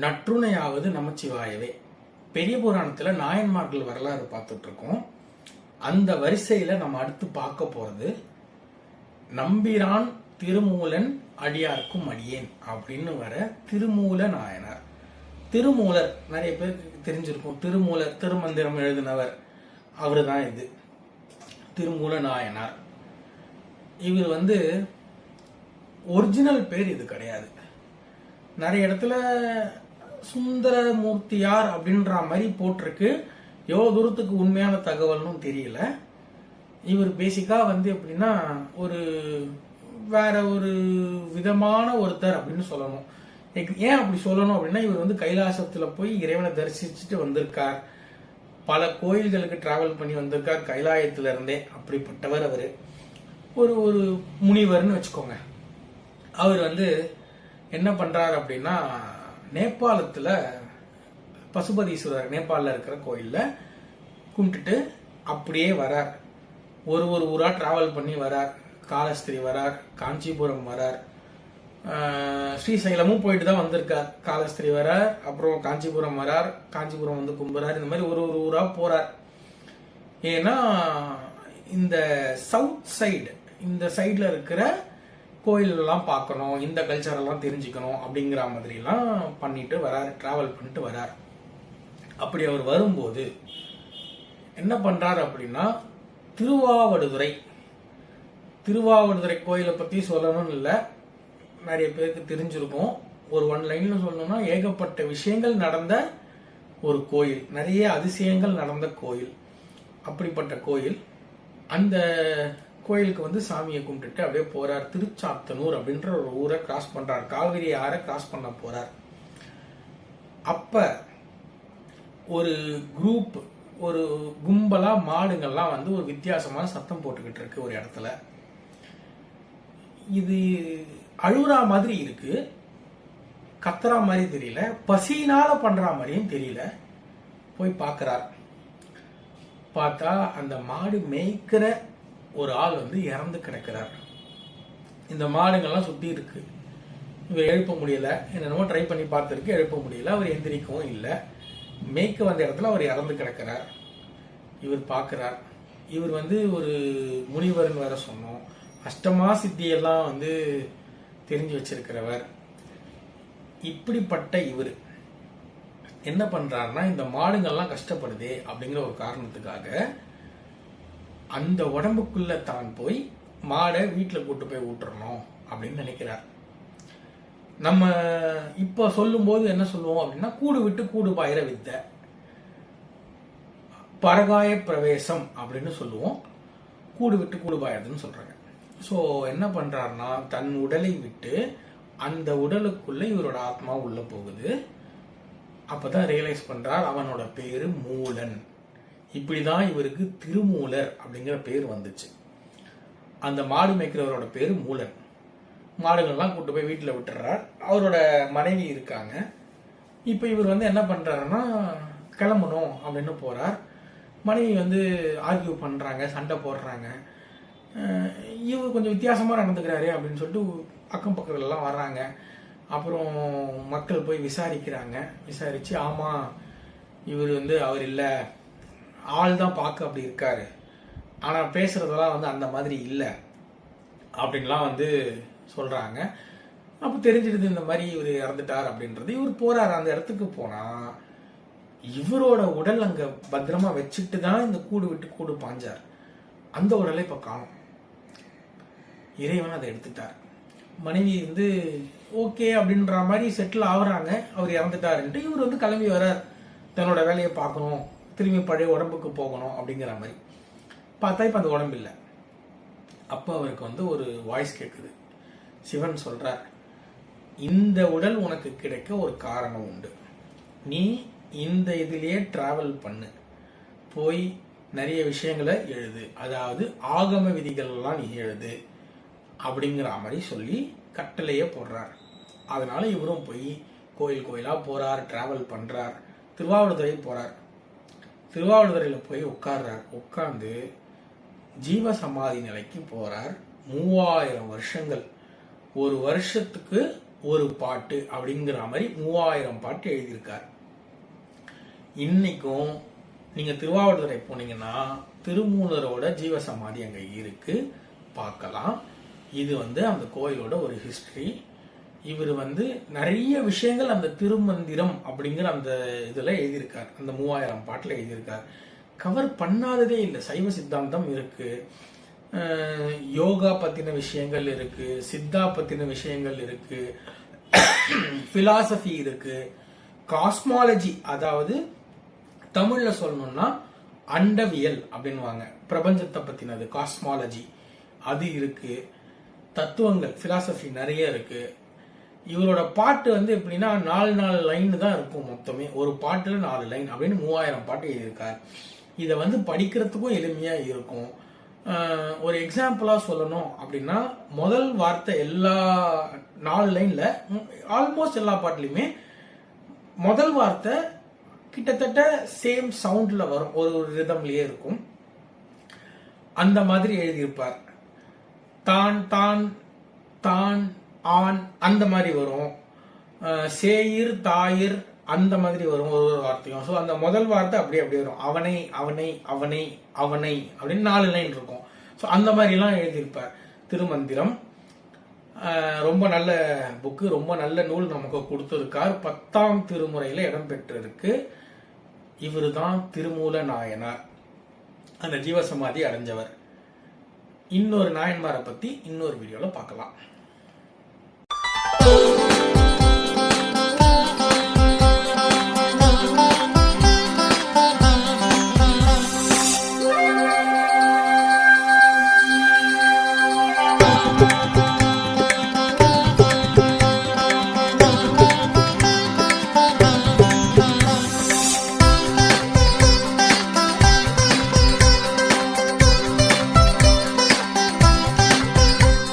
நற்றுணையாவது நமச்சிவாயவே. பெரிய புராணத்துல நாயன்மார்கள் வரலாறு பார்த்துட்டு இருக்கோம். அந்த வரிசையில நம்ம அடுத்து பார்க்க போறது நம்பிரான் திருமூலன் அடியார்க்கும் அடியேன் அப்படின்னு வர திருமூல நாயனார். திருமூலர் நிறைய பேருக்கு தெரிஞ்சிருக்கும். திருமூலர் திருமந்திரம் எழுதினவர் அவரு தான். இது திருமூல நாயனார். இவர் ஒரிஜினல் பேர் இது கிடையாது. நிறைய இடத்துல சுந்தரமூர்த்தியார் அப்படின்ற மாதிரி போட்டிருக்கு. எவ்வளவு தூரத்துக்கு உண்மையான தகவல்னு தெரியல. இவர் பேசிக்கா எப்படின்னா வேற ஒரு விதமான ஒருத்தர் அப்படின்னு சொல்லணும். ஏன் அப்படி சொல்லணும் அப்படின்னா, இவர் கைலாசத்துல போய் இறைவனை தரிசிச்சுட்டு வந்திருக்கார். பல கோயில்களுக்கு டிராவல் பண்ணி வந்திருக்கார் கைலாயத்துல இருந்தே. அப்படிப்பட்டவர் அவரு. ஒரு முனிவர்னு வச்சுக்கோங்க. அவர் என்ன பண்றாரு அப்படின்னா, நேபாளத்துல பசுபதீஸ்வரர் நேபாளில் இருக்கிற கோயில்ல கும்பிட்டுட்டு அப்படியே வரார். ஒரு ஊரா டிராவல் பண்ணி வரார். காலஸ்திரி வரார், காஞ்சிபுரம் வரார், ஸ்ரீசைலமும் போயிட்டு தான் வந்திருக்கார். காலஸ்திரி வரார், அப்புறம் காஞ்சிபுரம் வரார், காஞ்சிபுரம் கும்புறார். இந்த மாதிரி ஒரு ஊரா போறார். ஏன்னா இந்த சவுத் சைடு, இந்த சைட்ல இருக்கிற கோயில் எல்லாம் பார்க்கணும், இந்த கல்ச்சர் எல்லாம் தெரிஞ்சுக்கணும் அப்படிங்கிற மாதிரி எல்லாம் பண்ணிட்டு வரார், டிராவல் பண்ணிட்டு வரார். அப்படி அவர் வரும்போது என்ன பண்றாரு அப்படின்னா, திருவாவடுதுறை கோயிலை பத்தி சொல்லணும்னு இல்லை, நிறைய பேருக்கு தெரிஞ்சிருக்கும். ஒரு ஒன் லைன்ல சொல்லணும்னா, ஏகப்பட்ட விஷயங்கள் நடந்த ஒரு கோயில், நிறைய அதிசயங்கள் நடந்த கோயில். அப்படிப்பட்ட கோயில். அந்த கோயிலுக்கு சாமியை கும்பிட்டுட்டு அப்படியே போறார். திருச்சாத்தனூர் அப்படின்ற ஒரு ஊரை கிராஸ் பண்றார். காவிரி ஆறை கிராஸ் பண்ண போறார். அப்ப ஒரு குரூப், ஒரு கும்பலா மாடுங்கள்லாம் ஒரு வித்தியாசமான சத்தம் போட்டுக்கிட்டு இருக்கு ஒரு இடத்துல. இது அழுறா மாதிரி இருக்கு, கத்துறா மாதிரி தெரியல, பசினால பண்ற மாதிரியும் தெரியல. போய் பார்க்கிறார். பார்த்தா அந்த மாடு மேய்க்கிற ஒரு ஆள் இறந்து கிடக்கிறார். இந்த மாடுங்கள்லாம் சுத்தி இருக்கு. இவர் எழுப்ப முடியல. என்னென்னமோ ட்ரை பண்ணி பார்த்திருக்கு, எழுப்ப முடியல. அவர் எந்திரிக்கவும் இல்லை. மேய்க்க வந்த இடத்துல அவர் இறந்து கிடக்கிறார். இவர் பார்க்கிறார். இவர் ஒரு முனிவர்னு வேற சொன்னோம். அஷ்டமா சித்தியெல்லாம் தெரிஞ்சு வச்சிருக்கிறவர். இப்படிப்பட்ட இவர் என்ன பண்றாருன்னா, இந்த மாடுங்கள்லாம் கஷ்டப்படுதே அப்படிங்கிற ஒரு காரணத்துக்காக அந்த உடம்புக்குள்ள தான் போய் மாடை வீட்டுல கூட்டு போய் ஊட்டுறணும் அப்படின்னு நினைக்கிறார். நம்ம இப்ப சொல்லும் போது என்ன சொல்லுவோம் அப்படின்னா, கூடு விட்டு கூடு பாயிர வித்தை, பரகாய பிரவேசம் அப்படின்னு சொல்லுவோம். கூடு விட்டு கூடு பாயறதுன்னு சொல்றாங்க. ஸோ என்ன பண்றாருன்னா, தன் உடலை விட்டு அந்த உடலுக்குள்ள இவரோட ஆத்மா உள்ள போகுது. அப்பதான் ரியலைஸ் பண்றார், அவனோட பேரு மூலன். இப்படிதான் இவருக்கு திருமூலர் அப்படிங்கிற பேர் வந்துச்சு. அந்த மாடு மேய்க்கிறவரோட பேரு மூலன். மாடுகள்லாம் கூட்டு போய் வீட்டில் விட்டுறார். அவரோட மனைவி இருக்காங்க. இப்போ இவர் என்ன பண்றாருன்னா, கிளம்பணும் அப்படின்னு போறார். மனைவி ஆர்கியூ பண்றாங்க, சண்டை போடுறாங்க. இவர் கொஞ்சம் வித்தியாசமா நடந்துக்கிறாரு அப்படின்னு சொல்லிட்டு அக்கம் பக்கத்துல எல்லாம் வர்றாங்க. அப்புறம் மக்கள் போய் விசாரிக்கிறாங்க. விசாரிச்சு, ஆமா இவர் அவர் இல்லை, ஆள் தான் பார்க்க அப்படி இருக்காரு, ஆனா பேசுறதெல்லாம் அந்த மாதிரி இல்லை அப்படின்லாம் சொல்றாங்க. அப்ப தெரிஞ்சிடுது இந்த மாதிரி இவர் இறந்துட்டார் அப்படின்றது. இவர் போறாரு. அந்த இடத்துக்கு போனா இவரோட உடல் அங்க பத்திரமா வச்சுட்டு தான் இந்த கூடு விட்டு கூடு பாஞ்சார். அந்த உடலை இப்ப காணும். இறைவன் அதை எடுத்துட்டார். மனைவி ஓகே அப்படின்ற மாதிரி செட்டில் ஆகுறாங்க. அவர் இறந்துட்டாருன்ட்டு இவர் கிளம்பி வர்றார். தன்னோட வேலையை பார்க்கணும், திரும்பி பழைய உடம்புக்கு போகணும் அப்படிங்கிற மாதிரி. பார்த்தா இப்ப அந்த உடம்பு இல்லை. அப்ப அவருக்கு ஒரு வாய்ஸ் கேட்குது. சிவன் சொல்றார், இந்த உடல் உனக்கு கிடைக்க ஒரு காரணம் உண்டு. நீ இந்த இதிலேயே டிராவல் பண்ணு, போய் நிறைய விஷயங்களை எழுது, அதாவது ஆகம விதிகள் எல்லாம் நீ எழுது அப்படிங்கிற மாதிரி சொல்லி கட்டளையே போடுறார். அதனால இவரும் போய் கோயில் கோயிலா போறார், டிராவல் பண்றார். திருவாவடுதுறை போறார். திருவாவடுதுறையில போய் உட்கார்றார். உட்கார்ந்து ஜீவ சமாதி நிலைக்கு போறார். 3000 வருஷங்கள், ஒரு வருஷத்துக்கு ஒரு பாட்டு அப்படிங்கிற மாதிரி 3000 பாட்டு எழுதியிருக்கார். இன்னைக்கும் நீங்க திருவாவடுதுறை போனீங்கன்னா திருமூலரோட ஜீவசமாதி அங்க இருக்கு, பார்க்கலாம். இது அந்த கோயிலோட ஒரு ஹிஸ்டரி. இவர் நிறைய விஷயங்கள் அந்த திருமந்திரம் அப்படிங்கிற அந்த இதுல எழுதியிருக்கார், அந்த 3000 பாட்டுல எழுதியிருக்கார். கவர் பண்ணாததே இல்லை. சைவ சித்தாந்தம் இருக்கு, யோகா பத்தின விஷயங்கள் இருக்கு, சித்தா பத்தின விஷயங்கள் இருக்கு, பிலாசபி இருக்கு, காஸ்மாலஜி, அதாவது தமிழ்ல சொல்லணும்னா அண்டவியல் அப்படின்வாங்க, பிரபஞ்சத்தை பத்தினது காஸ்மாலஜி, அது இருக்கு. தத்துவங்கள் பிலாசபி நிறைய இருக்கு. இவரோட பாட்டு எப்படின்னா 4 லைன் தான் இருக்கும் மொத்தமே. ஒரு பாட்டுல 4 லைன் அப்படின்னு 3000 பாட்டு எழுதியிருக்கார். இதை படிக்கிறதுக்கும் எளிமையா இருக்கும். ஒரு எக்ஸாம்பிளா சொல்லணும் அப்படின்னா, முதல் வார்த்தை எல்லா 4 லைன்ல ஆல்மோஸ்ட் எல்லா பாட்டுலயுமே முதல் வார்த்தை கிட்டத்தட்ட சேம் சவுண்ட்ல வரும், ஒரு ரிதம்லயே இருக்கும். அந்த மாதிரி எழுதியிருப்பார். தான் தான் தான் ஆண் அந்த மாதிரி வரும், சேயிர் தாயிர் அந்த மாதிரி வரும் ஒரு வார்த்தையும். ஸோ அந்த முதல் வார்த்தை அப்படியே வரும். அவனை அவனை அவனை அவனை அப்படின்னு 4 லைன் இருக்கும். ஸோ அந்த மாதிரிலாம் எழுதியிருப்பார். திருமந்திரம் ரொம்ப நல்ல புக்கு, ரொம்ப நல்ல நூல் நமக்கு கொடுத்திருக்கார். 10ஆம் திருமுறையில இடம்பெற்றிருக்கு. இவரு தான் திருமூல நாயனார், அந்த ஜீவசமாதி அடைஞ்சவர். இன்னொரு நாயன்மாரை பத்தி இன்னொரு வீடியோல பார்க்கலாம்.